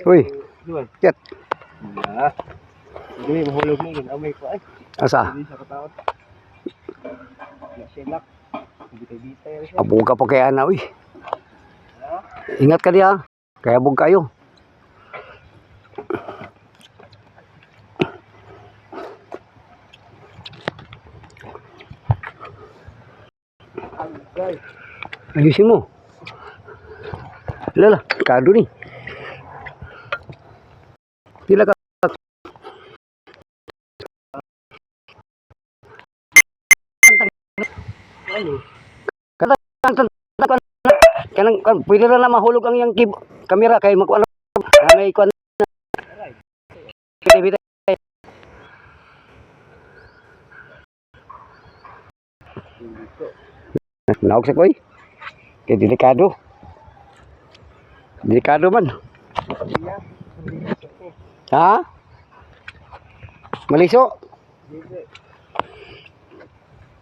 Uy, ket. Hindi, mahulog na yun. Amay ko ay. Asa? Hindi sa katawad. Nasilak. Bitay-bitay. Abog ka pa kaya na, uy. Ingat ka diya. Kaya abog kayo. Ayusin mo. Lala, kado ni. Pila ka. Kanang pwede na mahulog ang yang kamera kay magkuan may kuan. Naog sa koy. Kay delikado. Delikado man. Ha? Maliso?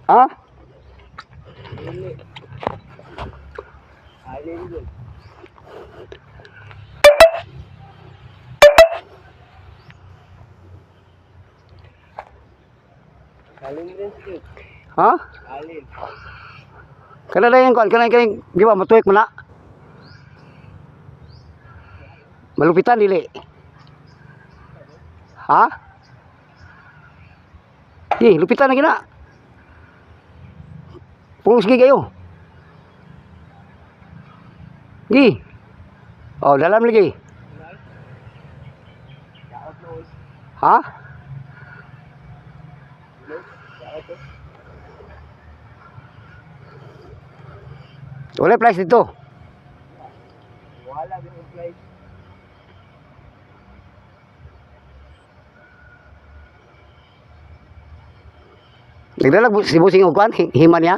Ha? Ha? Kana lang kuan, kana di ba matuwik mo na? Malupitan dili. Ha? Lupitan na gina. Pungos gi kayo. Gi. Oh, dalam lagi. Ha? Wala price dito. Wala din yung price. Nagdalag si Busing og kwan, himan niya.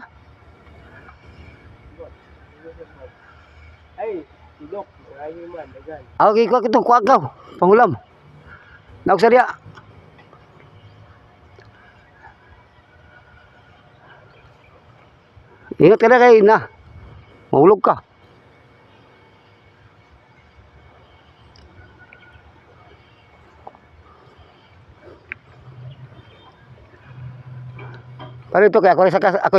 Ay, sidok. Ay, man, dagan. Okay, kuha kito, kuha ka. Pangulam. Naog sa diya. Ingat ka na kay na. Mahulog ka. Paano ito kaya? Ako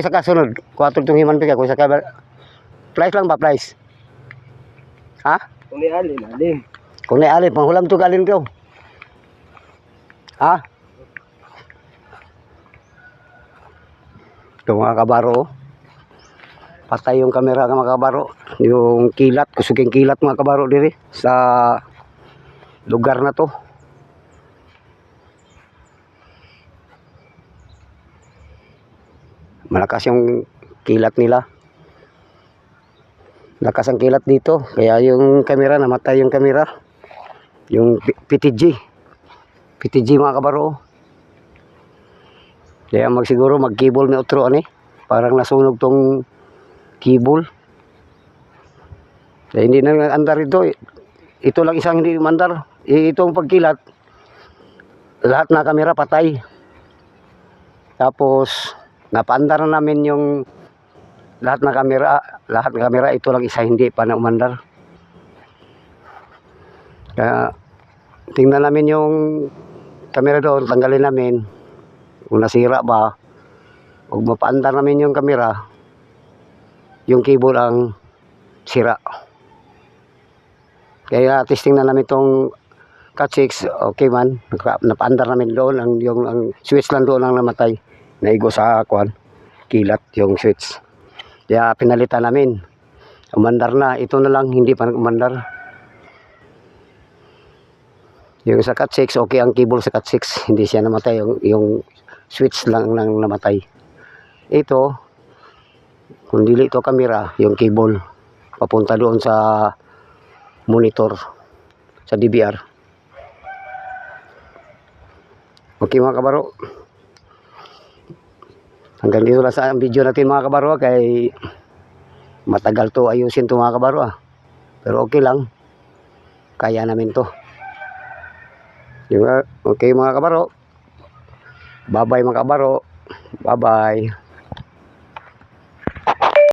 sa kasunod. Kuha itong himan pa kaya. Ako sa price lang ba? Price? Ha? Kung ni alin, alin. Kung naialin, panghulam ito galin ko. Ha? Ito mga kabaro. Patay yung kamera mga kabaro. Yung kilat, kusuging kilat mga kabaro diri sa lugar na to. Malakas yung kilat nila. Lakas ang kilat dito. Kaya yung kamera, namatay yung kamera. Yung PTG. PTG mga kabaro. Kaya magsiguro mag-cable ni otro ani. Parang nasunog tong cable. Kaya hindi na andar ito. Ito lang isang hindi mandar. Itong pagkilat, lahat na kamera patay. Tapos napaandar na namin yung lahat na kamera, ito lang isa hindi pa na umandar. Kaya tingnan namin yung kamera doon, tanggalin namin kung nasira ba. Huwag mapaandar namin yung kamera, yung cable ang sira. Kaya testing na namin itong Cat 6, okay man, napaandar namin doon, ang switch lang doon ang namatay. Naigo sa kuan, kilat yung switch. Kaya pinalitan namin. Umandar na. Ito na lang, hindi pa umandar. Yung sa Cat 6, okay ang cable sa Cat 6. Hindi siya namatay. Yung switch lang namatay. Ito, kung dili ito kamera, yung cable. Papunta doon sa monitor. Sa DVR. Okay mga kabaro. Hanggang dito lang sa video natin mga kabaro kay matagal to ayusin to mga kabaro pero okay lang, kaya namin to. Okay mga kabaro, bye bye mga kabaro, bye bye.